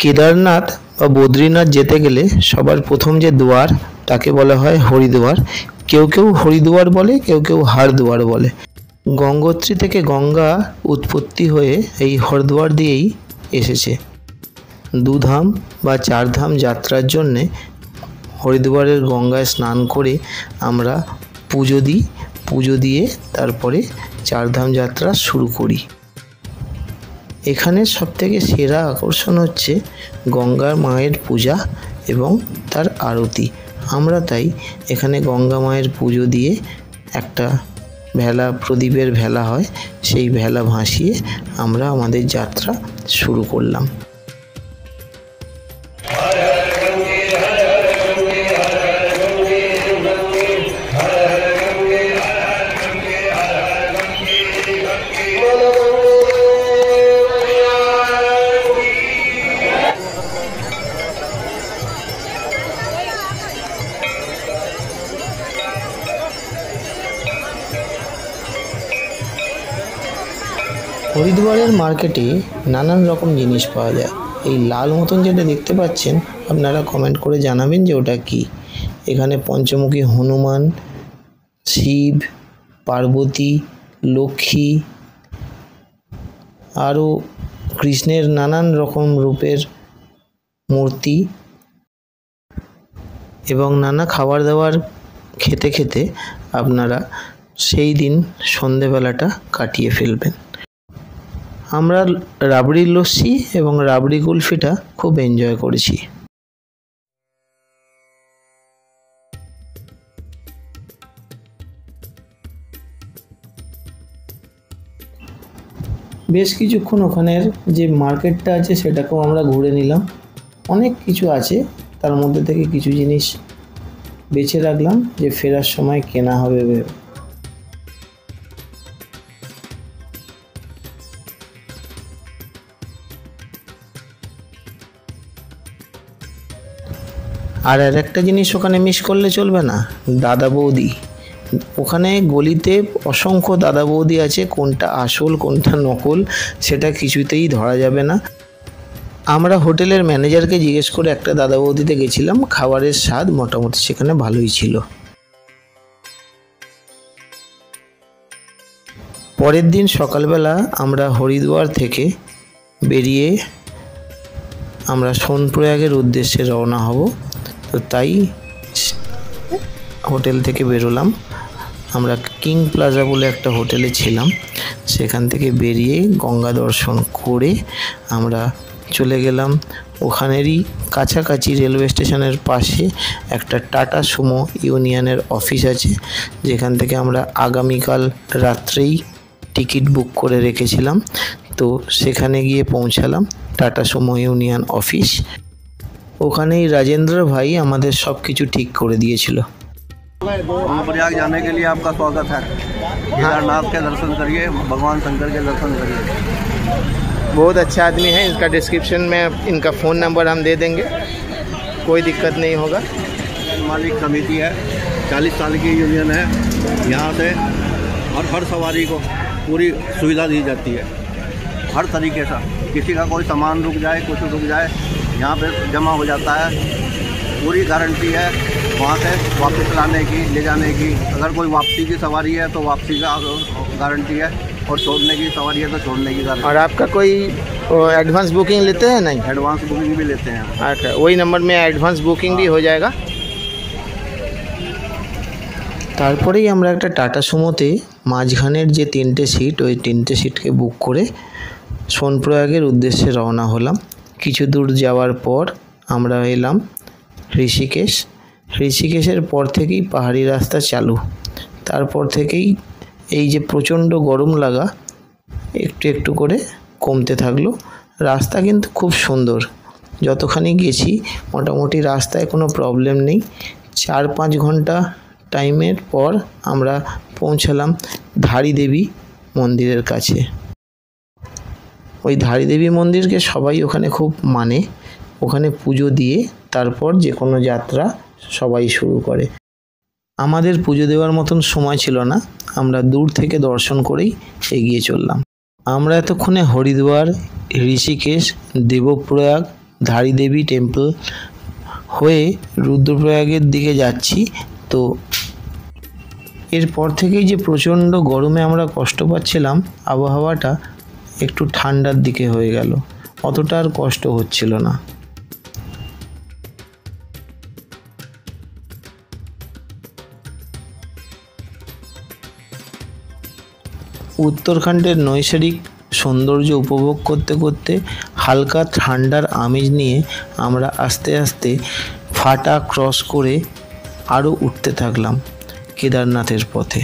কেদারনাথ বা বদ্রীনাথ যেতে গেলে সবার প্রথম যে দুয়ার তাকে বলা হয় হরিদ্বার। কেউ কেউ হরিদ্বার বলে, কেউ কেউ হারদুয়ার বলে। গঙ্গোত্রী থেকে গঙ্গা উৎপত্তি হয়ে এই হরিদ্বার দিয়েই এসেছে। দুধাম বা চারধাম যাত্রার জন্যে হরিদ্বারের গঙ্গায় স্নান করে আমরা পুজো দিই। পুজো দিয়ে তারপরে চারধাম যাত্রা শুরু করি। এখানে সবথেকে সেরা আকর্ষণ হচ্ছে গঙ্গার মায়ের পূজা এবং তার আরতি। আমরা তাই এখানে গঙ্গা মায়ের পুজো দিয়ে একটা ভেলা, প্রদীপের ভেলা হয়, সেই ভেলা ভাসিয়ে আমরা আমাদের যাত্রা শুরু করলাম। হরিদ্বারের মার্কেটে নানান রকম জিনিস পাওয়া যায়। এই লাল মতন যেটা দেখতে পাচ্ছেন, আপনারা কমেন্ট করে জানাবেন যে ওটা কি। এখানে পঞ্চমুখী হনুমান, শিব, পার্বতী, লক্ষ্মী, আরও কৃষ্ণের নানান রকম রূপের মূর্তি এবং নানা খাবার দাবার খেতে খেতে আপনারা সেই দিন সন্ধেবেলাটা কাটিয়ে ফেলবেন। আমরা রাবড়ি লস্যি এবং রাবড়ি কুলফিটা খুব এনজয় করেছি। বেশ কিছুক্ষণ ওখানের যে মার্কেটটা আছে সেটাকেও আমরা ঘুরে নিলাম। অনেক কিছু আছে, তার মধ্যে থেকে কিছু জিনিস বেছে রাখলাম যে ফেরার সময় কেনা হবে ভেবে। আর একটা জিনিস ওখানে মিস করলে চলবে না, দাদা বৌদি। ওখানে গলিতে অসংখ্য দাদা বৌদি আছে, কোনটা আসল কোনটা নকল সেটা কিছুতেই ধরা যাবে না। আমরা হোটেলের ম্যানেজারকে জিজ্ঞেস করে একটা দাদা বৌদিতে গেছিলাম, খাবারের স্বাদ মোটামুটি সেখানে ভালোই ছিল। পরের দিন সকালবেলা আমরা হরিদ্বার থেকে বেরিয়ে আমরা সোনপ্রয়াগের উদ্দেশ্যে রওনা হব। তো তাই হোটেল থেকে বেরোলাম। আমরা কিং প্লাজা বলে একটা হোটেলে ছিলাম, সেখান থেকে বেরিয়ে গঙ্গা দর্শন করে আমরা চলে গেলাম ওখানেরই কাছাকাছি রেলওয়ে স্টেশনের পাশে একটা টাটা সুমো ইউনিয়নের অফিস আছে, যেখান থেকে আমরা আগামীকাল রাত্রেই টিকিট বুক করে রেখেছিলাম। তো সেখানে গিয়ে পৌঁছালাম টাটা সুমো ইউনিয়ন অফিস। ওখানেই রাজেন্দ্র ভাই আমাদের সব কিছু ঠিক করে দিয়েছিল। प्रयाग जाने के लिए आपका स्वागत है। केदारनाथ के दर्शन करिए, भगवान शंकर के दर्शन करिए। बहुत अच्छा आदमी है, इसका डिस्क्रिप्शन में इनका फ़ोन नंबर हम दे देंगे, कोई दिक्कत नहीं होगा। मालिक समिति है, 40 साल की यूनियन है। यहाँ से हर सवारी को पूरी सुविधा दी जाती है, हर तरीके से। किसी का कोई सामान रुक जाए, कुछ रुक जाए, यहाँ पे जमा हो जाता है। पूरी गारंटी है वहाँ से वापस लाने की, ले जाने की। अगर कोई वापसी की सवारी है तो वापसी का गारंटी है, और छोड़ने की सवारी है तो छोड़ने की गारंटी। और आपका कोई एडवांस बुकिंग लेते हैं? नहीं, एडवांस बुकिंग भी लेते हैं। अच्छा, वही नंबर में एडवांस बुकिंग भी हो जाएगा। তারপরেই আমরা একটা টাটা সুমোতে মাঝখানের যে 3টে সিট, ওই 3টে সিটকে বুক করে সোনপ্রয়াগের উদ্দেশ্যে রওনা হলাম। কিছু দূর যাওয়ার পর আমরা এলাম ঋষিকেশ। ঋষিকেশের পর থেকেই পাহাড়ি রাস্তা চালু। তারপর থেকেই এই যে প্রচণ্ড গরম লাগা একটু একটু করে কমতে থাকলো। রাস্তা কিন্তু খুব সুন্দর, যতখানি গেছি মোটামুটি রাস্তায় কোনো প্রবলেম নেই। 4-5 ঘন্টা টাইমের পর আমরা পৌঁছালাম ধারী দেবী মন্দিরের কাছে। ওই ধারী দেবী মন্দিরকে সবাই ওখানে খুব মানে। ওখানে পুজো দিয়ে তারপর যে কোনো যাত্রা সবাই শুরু করে। আমাদের পুজো দেওয়ার মতন সময় ছিল না, আমরা দূর থেকে দর্শন করেই এগিয়ে চললাম। আমরা এতক্ষণে হরিদ্বার, ঋষিকেশ, দেবপ্রয়াগ, ধারী দেবী টেম্পল হয়ে রুদ্রপ্রয়াগের দিকে যাচ্ছি। তো এরপর থেকেই যে প্রচণ্ড গরমে আমরা কষ্ট পাচ্ছিলাম, আবহাওয়াটা একটু ঠান্ডার দিকে হয়ে গেল, অতটা আর কষ্ট হচ্ছিল না। উত্তরাখণ্ডের নৈসর্গিক সৌন্দর্য উপভোগ করতে করতে হালকা ঠান্ডার আমেজ নিয়ে আমরা আস্তে আস্তে ফাটা ক্রস করে আরও উঠতে থাকলাম কেদারনাথের পথে।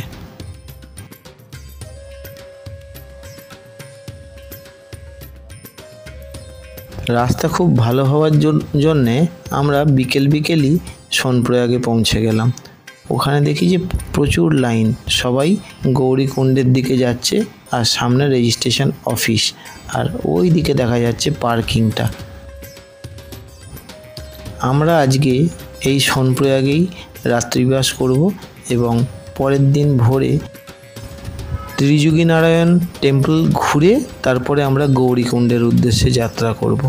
রাস্তা খুব ভালো হওয়ার জন্যে আমরা বিকেলই সোনপ্রয়াগে পৌঁছে গেলাম। ওখানে দেখি যে প্রচুর লাইন, সবাই গৌরীকুণ্ডের দিকে যাচ্ছে, আর সামনে রেজিস্ট্রেশন অফিস, আর ওই দিকে দেখা যাচ্ছে পার্কিংটা। আমরা আজকে এই সোনপ্রয়াগেই রাত্রিবাস করব এবং পরের দিন ভোরে ত্রিযুগী নারায়ণ টেম্পল ঘুরে তারপরে আমরা গৌরীকুণ্ডের উদ্দেশ্যে যাত্রা করব।